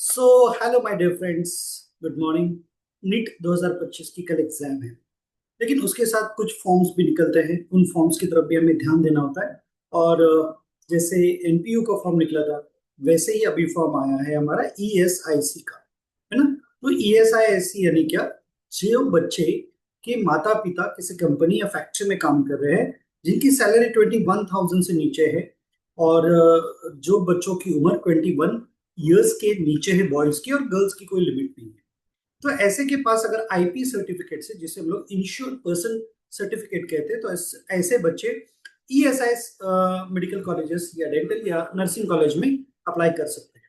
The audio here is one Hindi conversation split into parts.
So hello my dear friends, good morning. NEET 2025 की कल एग्जाम है, लेकिन उसके साथ कुछ फॉर्म्स भी निकलते हैं। उन फॉर्म्स की तरफ भी हमें ध्यान देना होता है। और जैसे एनपीयू का फॉर्म निकला था, वैसे ही अभी फॉर्म आया है हमारा ईएसआईसी का, है ना। तो ईएसआईसी यानी क्या? जो बच्चे के माता पिता किसी कंपनी या फैक्ट्री में काम कर रहे हैं, जिनकी सैलरी 21,000 से नीचे है, और जो बच्चों की उम्र 21 ईयर्स के नीचे है, बॉयज की, और गर्ल्स की कोई लिमिट नहीं है। तो ऐसे के पास अगर आईपी सर्टिफिकेट से, जिसे हम लोग इंश्योर्ड पर्सन सर्टिफिकेट कहते हैं, तो ऐसे बच्चे ईएसआईएस मेडिकल कॉलेजेस या डेंटल या नर्सिंग कॉलेज में अप्लाई कर सकते हैं।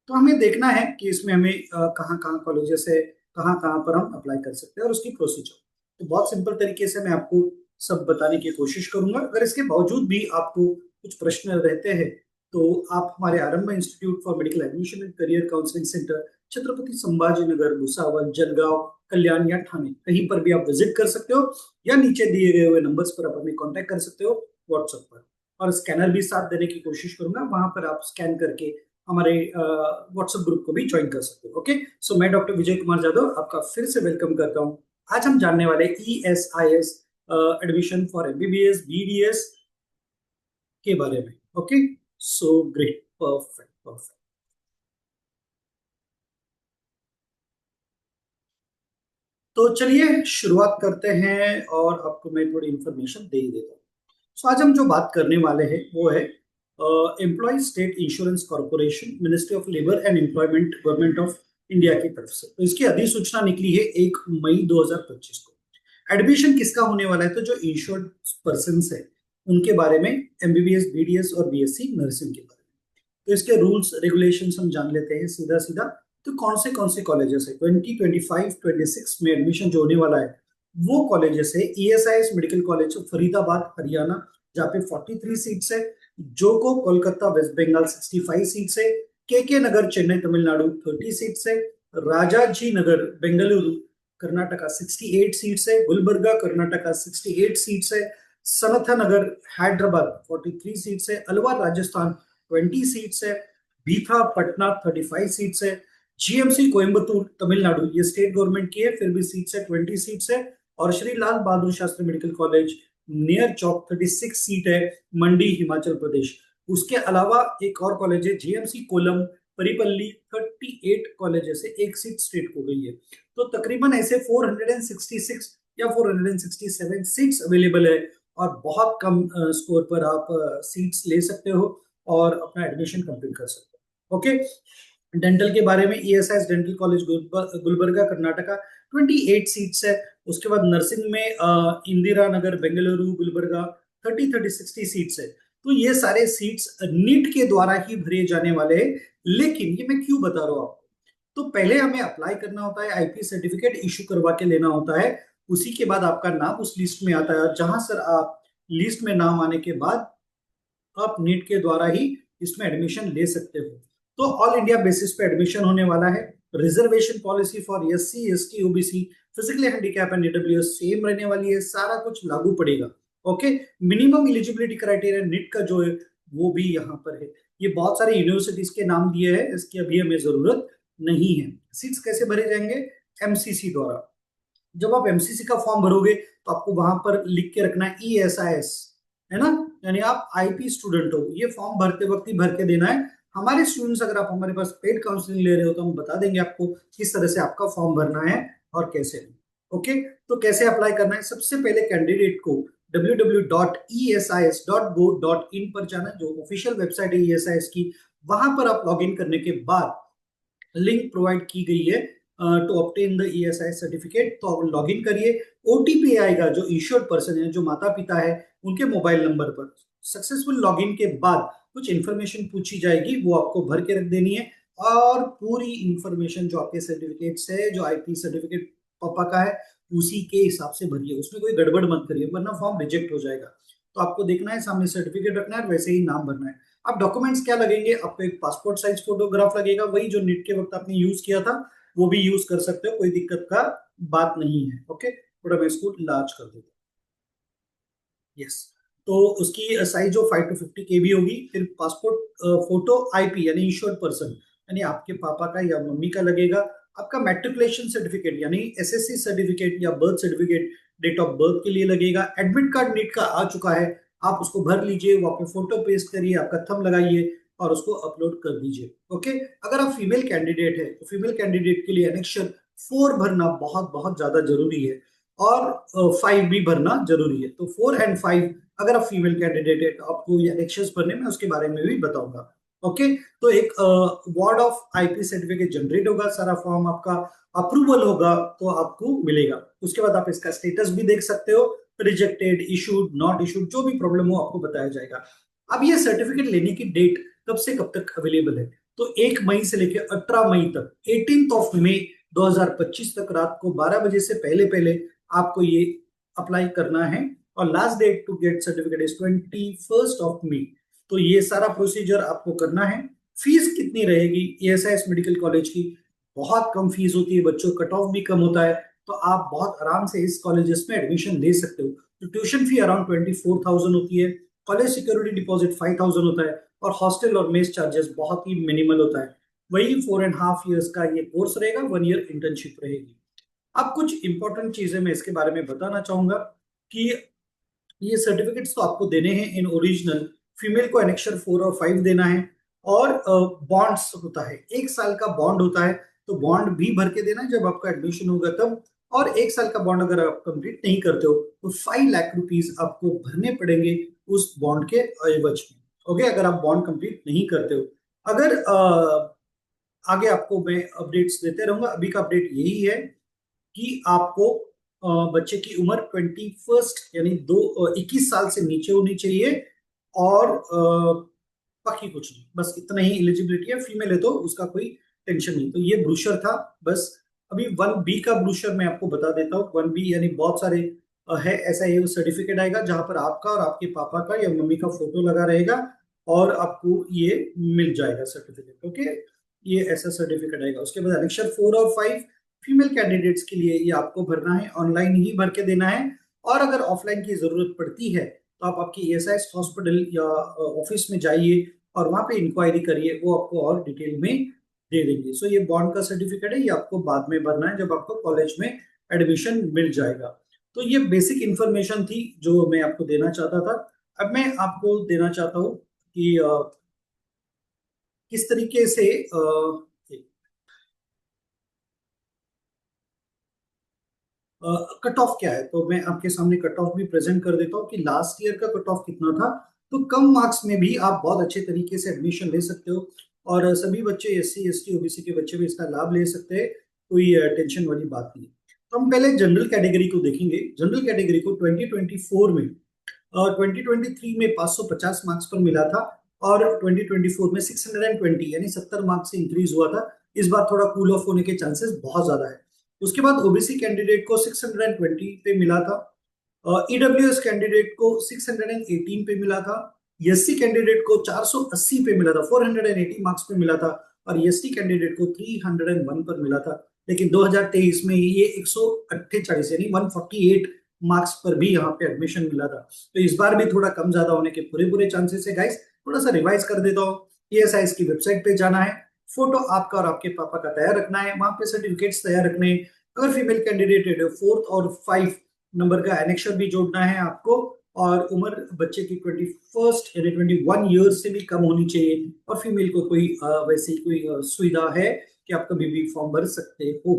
तो हमें देखना है कि इसमें हमें कहाँ कहाँ कॉलेजेस है, कहाँ कहाँ पर हम अप्लाई कर सकते हैं, और उसकी प्रोसीजर। तो बहुत सिंपल तरीके से मैं आपको सब बताने की कोशिश करूंगा। अगर इसके बावजूद भी आपको कुछ प्रश्न रहते हैं, तो आप हमारे Aarambh institute for medical admission and career counselling centre, Chhatrapati Sambhaji Nagar, Bhusawal, Jalgaon, Kalyan या ठाणे, कहीं पर भी आप विजिट कर सकते हो, या नीचे दिए गए हुए नंबर्स पर आप हमें कांटेक्ट कर सकते हो व्हाट्सएप पर। और स्कैनर भी साथ देने की कोशिश करूंगा, वहां पर आप स्कैन करके हमारे व्हाट्सएप ग्रुप को भी ज्वाइन कर सकते हो। ओके, सो मैं डॉक्टर विजय कुमार जादव आपका फिर से वेलकम करता हूँ। आज हम जानने वाले E S I S admission for MBBS BDS के बारे में। Okay, so great, perfect perfect. तो चलिए शुरुआत करते हैं, और आपको मैं थोड़ी इंफॉर्मेशन दे ही देता हूँ। सो आज हम जो बात करने वाले हैं वो है employ state insurance corporation, ministry of labour and employment, government of India की तरफ से। तो इसकी अधिसूचना निकली है 1 मई 2025 को। एडमिशन किसका होने वाला है? तो जो इंश्योर्ड पर्सन है उनके बारे में, एमबीबीएस बीडीएस और बीएससी नर्सिंग के बारे में। तो इसके रूल्स रेगुलेशंस हम जान लेते हैं सीधा सीधा। तो कौन से कॉलेजेस है 2025-26 में एडमिशन जो होने वाला है, वो कॉलेजेस है ईएसआईएस मेडिकल कॉलेज फरीदाबाद हरियाणा, जहाँ पे 43 सीट्स है। जोको कोलकाता वेस्ट बंगाल 65 सीट्स है। के नगर चेन्नई तमिलनाडु 30 सीट्स है। राजाजी नगर बेंगलुरु कर्नाटका 68 सीट्स है। गुलबर्गा कर्नाटका 68 सीट्स है। सनथा नगर हैदराबाद 43 सीट्स है। अलवर राजस्थान 20 सीट्स है। बीथा पटना 35 सीट्स है। जीएमसी कोयम्बतूर तमिलनाडु, ये स्टेट गवर्नमेंट की है, फिर भी सीट्स है 20 सीट्स है। और Shri Lal Bahadur Shastri medical college near चौक 36 सीट है, मंडी हिमाचल प्रदेश। उसके अलावा एक और कॉलेज है जीएमसी कोलम परिपल्ली, 38 कॉलेजेस है, एक सीट स्टेट को गई है। तो तकरीबन ऐसे 466 या 467 सीट्स अवेलेबल है, और बहुत कम स्कोर पर आप सीट्स ले सकते हो और अपना एडमिशन कंप्लीट कर सकते हो। ओके, डेंटल के बारे में, ESIS dental college Gulbarga Karnataka 28 seats है। उसके बाद नर्सिंग में इंदिरा नगर बेंगलुरु गुलबर्गा 30-30-60 सीट्स है। तो ये सारे सीट्स नीट के द्वारा ही भरे जाने वाले हैं। लेकिन ये मैं क्यों बता रहा हूँ आपको? तो पहले हमें अप्लाई करना होता है, आईपी सर्टिफिकेट इशू करवा के लेना होता है। उसी के बाद आपका नाम उस लिस्ट में आता है, और जहां सर आप लिस्ट में नाम आने के बाद आप नीट के द्वारा ही इसमें एडमिशन ले सकते हो। तो ऑल इंडिया बेसिस पे एडमिशन होने वाला है। Reservation policy for SC ST OBC, physically handicap and EWS same रहने वाली है, सारा कुछ लागू पड़ेगा। Okay, minimum eligibility criteria NEET का जो है वो भी यहाँ पर है। ये बहुत सारे यूनिवर्सिटीज के नाम दिए हैं, इसकी अभी हमें जरूरत नहीं है। सीट्स कैसे भरे जाएंगे? एमसीसी द्वारा। जब आप एमसीसी का फॉर्म भरोगे तो आपको वहां पर लिख के रखना है ईएसआईएस, है ना, यानी आप आईपी स्टूडेंट हो। ये फॉर्म भरते वक्त ही भर के देना है। हमारे स्टूडेंट्स, अगर आप हमारे पास पेड काउंसलिंग ले रहे हो, तो हम बता देंगे आपको किस तरह से आपका फॉर्म भरना है और कैसे। ओके, तो कैसे अप्लाई करना है? सबसे पहले कैंडिडेट को www.esis.go.in पर जाना, जो ऑफिशियल वेबसाइट है ईएसआईएस की। वहां पर आप लॉग इन करने के बाद लिंक प्रोवाइड की गई है to obtain the ESI certificate. तो आप लॉग इन करिए, ओटीपी आएगा जो इंश्योर्ड पर्सन है, जो माता पिता है, उनके मोबाइल नंबर पर। सक्सेसफुल लॉगिन के बाद कुछ इंफॉर्मेशन पूछी जाएगी, वो आपको भर के रख देनी है। और पूरी इंफॉर्मेशन जो आपके सर्टिफिकेट है, जो आईपी सर्टिफिकेट पापा का है, उसी के हिसाब से भरिए, उसमें कोई गड़बड़ मत करिए, वरना फॉर्म रिजेक्ट हो जाएगा। तो आपको देखना है, सामने सर्टिफिकेट रखना है, वैसे ही नाम भरना है। अब डॉक्यूमेंट्स क्या लगेंगे? आपको एक पासपोर्ट साइज फोटोग्राफ लगेगा, वही जो नीट के वक्त आपने यूज किया था वो भी यूज कर सकते हो, कोई दिक्कत का बात नहीं है। ओके, थोड़ा मैं इसको लार्ज कर देता हूँ। यस, तो उसकी साइज जो 5 to 50 KB होगी। फिर पासपोर्ट फोटो, आईपी यानी इंश्योर्ड पर्सन, यानी आपके पापा का या मम्मी का लगेगा। आपका मैट्रिकुलेशन सर्टिफिकेट यानी एसएससी सर्टिफिकेट या birth certificate date of birth के लिए लगेगा। एडमिट कार्ड नीट का आ चुका है, आप उसको भर लीजिए, वो पे फोटो पेस्ट करिए, आपका थंब लगाइए और उसको अपलोड कर दीजिए। ओके, अगर आप फीमेल कैंडिडेट है तो फीमेल कैंडिडेट के लिए एनेक्शर 4 भरना बहुत बहुत ज्यादा जरूरी है और 5 भी भरना जरूरी है। तो 4 एंड 5 अगर आप फीमेल कैंडिडेट है तो आपको ये एनेक्शर्स भरने में उसके बारे में भी बताऊंगा। ओके, तो एक ward of IP certificate generate होगा, सारा फॉर्म आपका अप्रूवल होगा तो आपको मिलेगा। उसके बाद आप इसका स्टेटस भी देख सकते हो, रिजेक्टेड, इशूड, नॉट इशूड, जो भी प्रॉब्लम हो आपको बताया जाएगा। अब ये सर्टिफिकेट लेने की डेट कब से कब तक अवेलेबल है, तो 1 मई से लेकर 18 मई तक, 18 ऑफ मई 2025 तक रात को 12 बजे से पहले पहले आपको ये अप्लाई करना है। और last date to get certificate is 21 of May. तो ये सारा प्रोसीजर आपको करना है। फीस कितनी रहेगी एएसआईएस मेडिकल कॉलेज की? बहुत कम फीस होती है, बच्चों कट ऑफ भी कम होता है, तो आप बहुत आराम से इस कॉलेजेस में एडमिशन ले सकते हो। तो ट्यूशन फी अराउंड 24,000 होती है, कॉलेज सिक्योरिटी डिपॉजिट 5,000 होता है और हॉस्टल और मेस चार्जेस बहुत ही मिनिमल होता है। वही 4.5 years का ये कोर्स रहेगा, 1 year इंटर्नशिप रहेगी। अब कुछ इंपॉर्टेंट चीजें मैं इसके बारे में बताना चाहूंगा कि ये सर्टिफिकेट्स तो आपको देने हैं इन ओरिजिनल। फीमेल को एनेक्शर 4 और 5 देना है और बॉन्ड्स होता है, 1 साल का बॉन्ड होता है, तो बॉन्ड भी भर के देना है जब आपका एडमिशन होगा तब। और 1 साल का बॉन्ड अगर आप कंप्लीट नहीं करते हो तो 5 लाख रुपीज आपको भरने पड़ेंगे उस बॉन्ड के एवज में। ओके, अगर आप बॉन्ड कंप्लीट नहीं करते हो। अगर आगे आपको मैं अपडेट्स देते रहूंगा, अभी का अपडेट यही है कि आपको बच्चे की उम्र 21 यानी 21 साल से नीचे होनी चाहिए और बाकी कुछ नहीं, बस इतना ही एलिजिबिलिटी है। फीमेल है तो उसका कोई टेंशन नहीं। तो ये ब्रूशर था बस। अभी 1B का ब्रूशर मैं आपको बता देता हूँ। 1B यानी बहुत सारे है, ऐसा ये सर्टिफिकेट आएगा जहां पर आपका और आपके पापा का या मम्मी का फोटो लगा रहेगा और आपको ये मिल जाएगा सर्टिफिकेट। ओके, ये ऐसा सर्टिफिकेट आएगा। उसके बाद अनेक्शर 4 और 5 फीमेल कैंडिडेट्स के लिए ये आपको भरना है, ऑनलाइन ही भर के देना है। और अगर ऑफलाइन की जरूरत पड़ती है तो आप आपकी ईएसआईएस हॉस्पिटल या ऑफिस में जाइए और वहां पे इंक्वायरी करिए, वो आपको और डिटेल में दे देंगे। सो ये बॉन्ड का सर्टिफिकेट है, ये आपको बाद में भरना है जब आपको कॉलेज में एडमिशन मिल जाएगा। तो ये बेसिक इंफॉर्मेशन थी जो मैं आपको देना चाहता था। अब मैं आपको देना चाहता हूँ कि किस तरीके से कट ऑफ क्या है। तो मैं आपके सामने कट ऑफ भी प्रेजेंट कर देता हूँ कि लास्ट ईयर का कट ऑफ कितना था। तो कम मार्क्स में भी आप बहुत अच्छे तरीके से एडमिशन ले सकते हो और सभी बच्चे एससी एसटी ओबीसी के बच्चे भी इसका लाभ ले सकते हैं, कोई टेंशन वाली बात नहीं। तो हम पहले जनरल कैटेगरी को देखेंगे। जनरल कैटेगरी को 2024 में 2023 में 550 मार्क्स पर मिला था और 2024 में 620 यानी 70 मार्क्स से इंक्रीज हुआ था। इस बार थोड़ा कूल ऑफ होने के चांसेस बहुत ज्यादा है। उसके बाद ओबीसी कैंडिडेट को 620 पे मिला था, ईडब्ल्यूएस कैंडिडेट को 618 पे मिला था, एससी कैंडिडेट को 480 पे मिला था, 480 मार्क्स पे मिला था और एसटी कैंडिडेट को 301 पर मिला था। लेकिन 2023 में ये 148 यानी 148 मार्क्स पर भी यहाँ पे एडमिशन मिला था। तो इस बार भी थोड़ा कम ज्यादा होने के पूरे पूरे चांसेस है गाइस। थोड़ा सा रिवाइज कर देता हूँ। ईएसआईएस की वेबसाइट पे जाना है, फोटो आपका और आपके पापा का तैयार रखना है, वहां पे सर्टिफिकेट्स तैयार रखने हैं। अगर फीमेल कैंडिडेट है 4 और 5 नंबर का एनेक्शर भी जोड़ना है आपको। और उम्र बच्चे की 21 यानी 21 ईयर से भी कम होनी चाहिए और फीमेल को कोई वैसी कोई सुविधा है कि आप कभी भी फॉर्म भर सकते हो।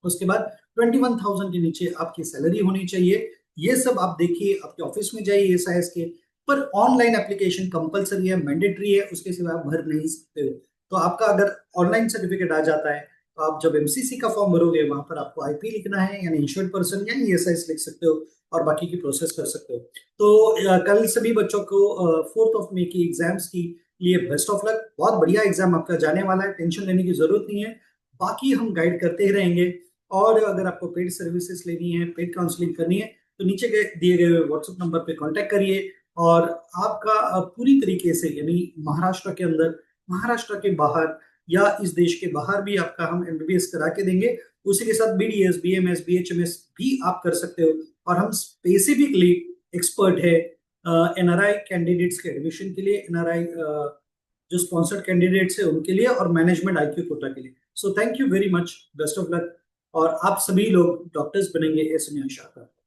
उसके बाद 21,000 के नीचे आपकी सैलरी होनी चाहिए। ये सब आप देखिए, आपके ऑफिस में जाइए एसआईएस के। पर ऑनलाइन एप्लीकेशन कंपलसरी है, मैंडेटरी है, उसके सिवा आप भर नहीं सकते हो। तो आपका अगर ऑनलाइन सर्टिफिकेट आ जाता है तो आप जब एमसीसी का फॉर्म भरोगे वहां पर आपको आईपी लिखना है यानी इंश्योर्ड पर्सन, या ईएसआईएस लिख सकते हो और बाकी की प्रोसेस कर सकते हो। तो कल सभी बच्चों को 4 मई की एग्जाम्स की लिए बेस्ट ऑफ लक। बहुत बढ़िया एग्जाम आपका जाने वाला है, टेंशन लेने की जरूरत नहीं है। बाकी हम गाइड करते ही रहेंगे। और अगर आपको पेड सर्विसेज लेनी है, पेड काउंसलिंग करनी है, तो नीचे दिए गए व्हाट्सएप नंबर पे कांटेक्ट करिए। और आपका पूरी तरीके से यानी महाराष्ट्र के अंदर, महाराष्ट्र के बाहर या इस देश के बाहर भी आपका हम एमबीबीएस करा के देंगे। उसी के साथ बीडीएस, बीएमएस, बीएचएमएस भी आप कर सकते हो। और हम स्पेसिफिकली एक्सपर्ट है एनआरआई कैंडिडेट्स के एडमिशन के लिए। एनआरआई जो स्पॉन्सर्ड कैंडिडेट्स है उनके लिए और मैनेजमेंट आईक्यू कोटा के लिए। So thank you very much, best of luck, और आप सभी लोग डॉक्टर्स बनेंगे ऐसे मैं आशा करता हूं।